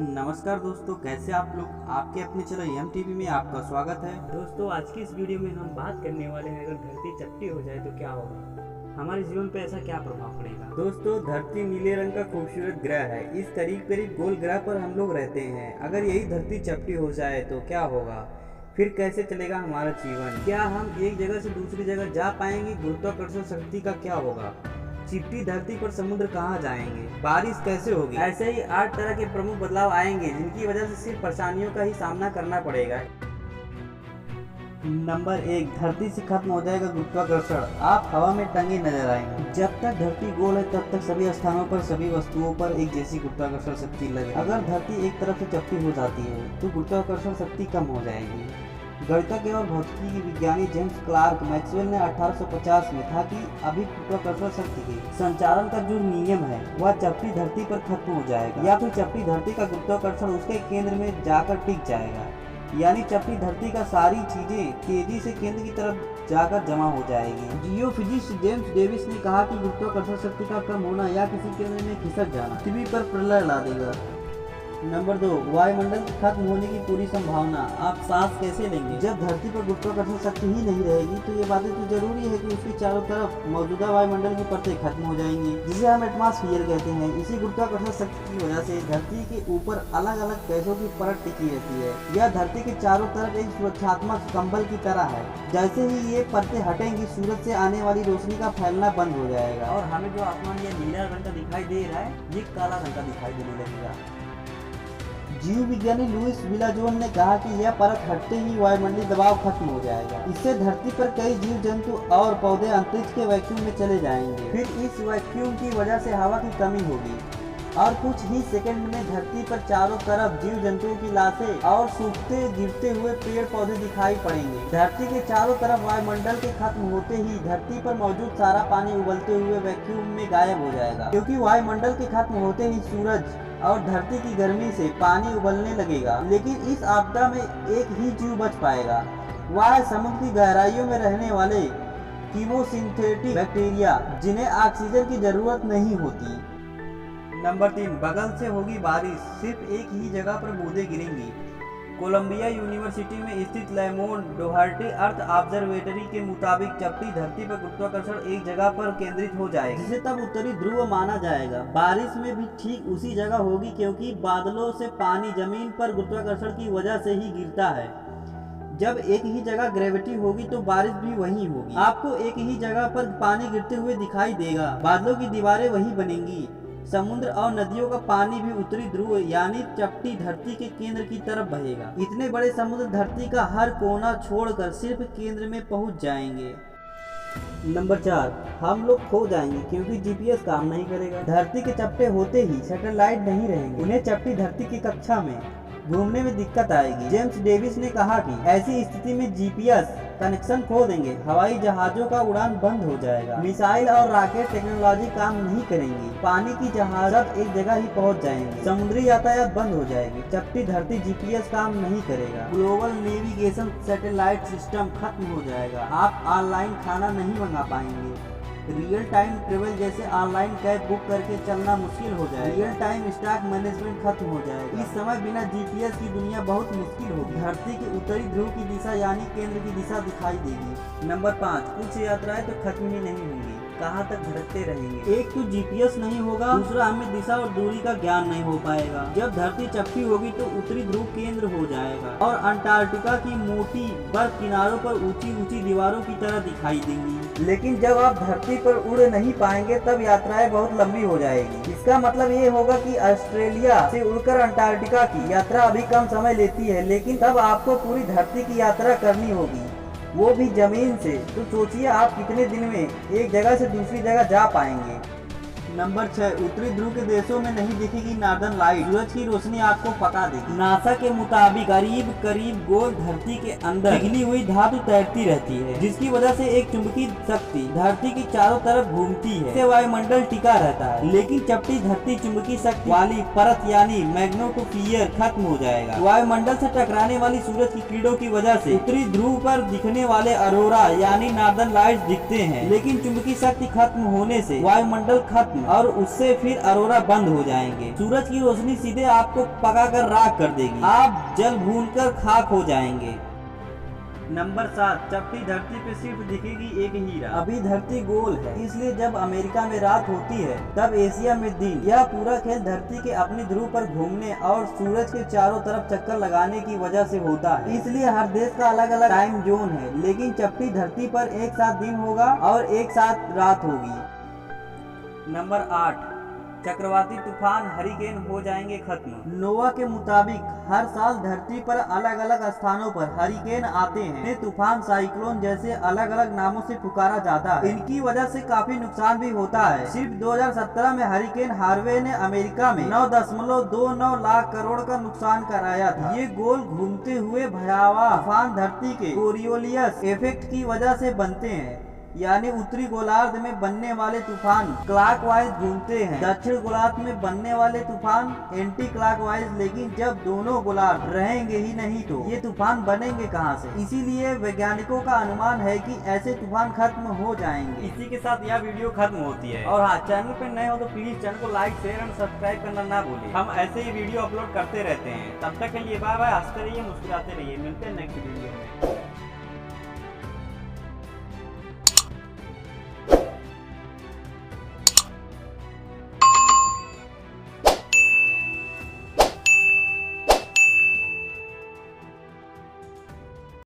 नमस्कार दोस्तों, कैसे आप लोग। आपके अपने चैनल एम टीवी में आपका स्वागत है। दोस्तों, आज की इस वीडियो में हम बात करने वाले हैं अगर धरती चपटी हो जाए तो क्या होगा, हमारे जीवन पे ऐसा क्या प्रभाव पड़ेगा। दोस्तों, धरती नीले रंग का खूबसूरत ग्रह है। इस करीब करीब गोल ग्रह पर हम लोग रहते हैं। अगर यही धरती चपटी हो जाए तो क्या होगा, फिर कैसे चलेगा हमारा जीवन। क्या हम एक जगह से दूसरी जगह जा पाएंगे, गुरुत्वाकर्षण शक्ति का क्या होगा, चिपटी धरती पर समुद्र कहाँ जाएंगे, बारिश कैसे होगी। ऐसे ही 8 तरह के प्रमुख बदलाव आएंगे जिनकी वजह से सिर्फ परेशानियों का ही सामना करना पड़ेगा। नंबर 1, धरती से खत्म हो जाएगा गुरुत्वाकर्षण। आप हवा में टंगे नजर आएंगे। जब तक धरती गोल है तब तक सभी स्थानों पर सभी वस्तुओं पर एक जैसी गुरुत्वाकर्षण शक्ति लगे। अगर धरती एक तरफ से चपटी हो जाती है तो गुरुत्वाकर्षण शक्ति कम हो जाएगी। गणितज्ञ और भौतिकी विज्ञानी जेम्स क्लार्क मैक्सवेल ने 1850 में था कि अभी गुरुत्वाकर्षण शक्ति के संचालन का जो नियम है वह चपटी धरती पर खत्म हो जाएगा, या फिर चपटी धरती का गुरुत्वाकर्षण उसके केंद्र में जाकर टिक जाएगा। यानी चपटी धरती का सारी चीजें तेजी से केंद्र की तरफ जाकर जमा हो जाएगी। जियोफिजिस्ट जेम्स डेविस ने कहा कि गुरुत्वाकर्षण शक्ति का कम होना या किसी केंद्र में खिसक जाना पृथ्वी पर प्रलय ला देगा। नंबर 2, वायुमंडल के खत्म होने की पूरी संभावना। आप सांस कैसे लेंगे जब धरती पर गुरुत्वाकर्षण शक्ति ही नहीं रहेगी। तो ये बातें तो जरूरी है कि उसके चारों तरफ मौजूदा वायुमंडल की परतें खत्म हो जाएंगी, जिसे हम एटमॉस्फेयर कहते हैं। इसी गुरुत्वाकर्षण शक्ति की वजह से धरती के ऊपर अलग अलग गैसों की परत टिकी रहती है। यह धरती के चारों तरफ एक सुरक्षात्मक कंबल की तरह है। जैसे ही ये परतें हटेंगी, सूरज से आने वाली रोशनी का फैलना बंद हो जाएगा और हमें जो आसमान ये नीला रंग का दिखाई दे रहा है ये काला रंग का दिखाई देने लगेगा। जीव विज्ञानी लुइस विलाजोन ने कहा कि यह परत हटते ही वायुमंडलीय दबाव खत्म हो जाएगा। इससे धरती पर कई जीव जंतु और पौधे अंतरिक्ष के वैक्यूम में चले जाएंगे। फिर इस वैक्यूम की वजह से हवा की कमी होगी और कुछ ही सेकंड में धरती पर चारों तरफ जीव जंतुओं की लाशें और सूखते गिरते हुए पेड़ पौधे दिखाई पड़ेंगे। धरती के चारों तरफ वायुमंडल के खत्म होते ही धरती पर मौजूद सारा पानी उबलते हुए वैक्यूम में गायब हो जाएगा, क्योंकि वायुमंडल के खत्म होते ही सूरज और धरती की गर्मी से पानी उबलने लगेगा। लेकिन इस आपदा में एक ही जीव बच पाएगा, वह है समुद्र की गहराइयों में रहने वाले कीमोसिंथेटिक बैक्टीरिया, जिन्हें ऑक्सीजन की जरूरत नहीं होती। नंबर 3, बगल से होगी बारिश। सिर्फ एक ही जगह पर बूंदें गिरेंगी। कोलंबिया यूनिवर्सिटी में स्थित लेमोन डोहर्टी अर्थ ऑब्जर्वेटरी के मुताबिक चपटी धरती पर गुरुत्वाकर्षण एक जगह पर केंद्रित हो जाएगा, जिसे तब उत्तरी ध्रुव माना जाएगा। बारिश में भी ठीक उसी जगह होगी, क्योंकि बादलों से पानी जमीन पर गुरुत्वाकर्षण की वजह से ही गिरता है। जब एक ही जगह ग्रेविटी होगी तो बारिश भी वही होगी। आपको एक ही जगह पर पानी गिरते हुए दिखाई देगा। बादलों की दीवारें वही बनेंगी। समुद्र और नदियों का पानी भी उत्तरी ध्रुव यानी चपटी धरती के केंद्र की तरफ बहेगा। इतने बड़े समुद्र धरती का हर कोना छोड़कर सिर्फ केंद्र में पहुंच जाएंगे। नंबर 4, हम लोग खो जाएंगे क्योंकि जीपीएस काम नहीं करेगा। धरती के चपटे होते ही सैटेलाइट नहीं रहेंगे, उन्हें चपटी धरती की कक्षा में घूमने में दिक्कत आएगी। जेम्स डेविस ने कहा कि ऐसी स्थिति में जीपीएस कनेक्शन खो देंगे, हवाई जहाजों का उड़ान बंद हो जाएगा, मिसाइल और रॉकेट टेक्नोलॉजी काम नहीं करेंगी, पानी की जहाज अब एक जगह ही पहुंच जाएंगे, समुद्री यातायात बंद हो जाएगी, चपटी धरती जीपीएस काम नहीं करेगा, ग्लोबल नेविगेशन सैटेलाइट सिस्टम खत्म हो जाएगा, आप ऑनलाइन खाना नहीं मंगा पाएंगे, रियल टाइम ट्रेवल जैसे ऑनलाइन कैब बुक करके चलना मुश्किल हो जाएगा, रियल टाइम स्टॉक मैनेजमेंट खत्म हो जाएगा। इस समय बिना जीपीएस की दुनिया बहुत मुश्किल होगी। धरती के उत्तरी ध्रुव की दिशा यानी केंद्र की दिशा दिखाई देगी। नंबर 5, कुछ यात्राएं तो खत्म ही नहीं होंगी, कहाँ तक भटकते रहेंगे। एक तो जीपीएस नहीं होगा, दूसरा हमें दिशा और दूरी का ज्ञान नहीं हो पाएगा। जब धरती चपटी होगी तो उत्तरी ध्रुव केंद्र हो जाएगा और अंटार्कटिका की मोटी बर्फ किनारों पर ऊंची ऊंची दीवारों की तरह दिखाई देंगी। लेकिन जब आप धरती पर उड़ नहीं पाएंगे तब यात्राएं बहुत लंबी हो जाएगी। इसका मतलब ये होगा कि ऑस्ट्रेलिया से उड़कर अंटार्कटिका की यात्रा अभी कम समय लेती है, लेकिन तब आपको पूरी धरती की यात्रा करनी होगी, वो भी जमीन से। तो सोचिए आप कितने दिन में एक जगह से दूसरी जगह जा पाएंगे। नंबर 6, उत्तरी ध्रुव के देशों में नहीं दिखेगी नॉर्दर्न लाइट, सूरज की रोशनी आपको पका देगी। नासा के मुताबिक करीब करीब गोल धरती के अंदर पिघली हुई धातु तैरती रहती है, जिसकी वजह से एक चुंबकीय शक्ति धरती की चारों तरफ घूमती है, इससे वायुमंडल टिका रहता है। लेकिन चपटी धरती चुंबकीय शक्ति वाली परत यानी मैग्नेटोस्फीयर खत्म हो जाएगा। वायुमंडल से टकराने वाली सूरज की किरणों की वजह से उत्तरी ध्रुव पर दिखने वाले अरोरा यानी नॉर्दर्न लाइट्स दिखते हैं, लेकिन चुंबकीय शक्ति खत्म होने से वायुमंडल खत्म और उससे फिर अरोरा बंद हो जाएंगे। सूरज की रोशनी सीधे आपको पकाकर राख कर देगी, आप जल भूनकर खाक हो जाएंगे। नंबर 7, चपटी धरती पे सिर्फ दिखेगी एक हीरा। अभी धरती गोल है, इसलिए जब अमेरिका में रात होती है तब एशिया में दिन। यह पूरा खेल धरती के अपनी ध्रुव पर घूमने और सूरज के चारों तरफ चक्कर लगाने की वजह से होता है। इसलिए हर देश का अलग अलग टाइम जोन है, लेकिन चपटी धरती पर एक साथ दिन होगा और एक साथ रात होगी। नंबर 8, चक्रवाती तूफान हरिकेन हो जाएंगे खत्म। नोवा के मुताबिक हर साल धरती पर अलग अलग स्थानों पर हरिकेन आते हैं। इन्हें तूफान, साइक्लोन जैसे अलग अलग नामों से पुकारा जाता है। इनकी वजह से काफी नुकसान भी होता है। सिर्फ 2017 में हरिकेन हार्वे ने अमेरिका में 9.29 लाख करोड़ का नुकसान कराया था। ये गोल घूमते हुए भयावह तूफान धरती के कोरियोलियस इफेक्ट की वजह से बनते हैं, यानी उत्तरी गोलार्ध में बनने वाले तूफान क्लॉकवाइज घूमते हैं, दक्षिण गोलार्ध में बनने वाले तूफान एंटी क्लॉकवाइज। लेकिन जब दोनों गोलार्ध रहेंगे ही नहीं तो ये तूफान बनेंगे कहां से? इसीलिए वैज्ञानिकों का अनुमान है कि ऐसे तूफान खत्म हो जाएंगे। इसी के साथ यह वीडियो खत्म होती है। और हाँ, चैनल पर नए हो तो प्लीज चैनल को लाइक, शेयर एंड सब्सक्राइब करना ना भूलें। हम ऐसे ही वीडियो अपलोड करते रहते हैं। तब तक के लिए बाय बाय। हंसते रहिए, मुस्कुराते रहिए। मिलते हैं नेक्स्ट वीडियो में।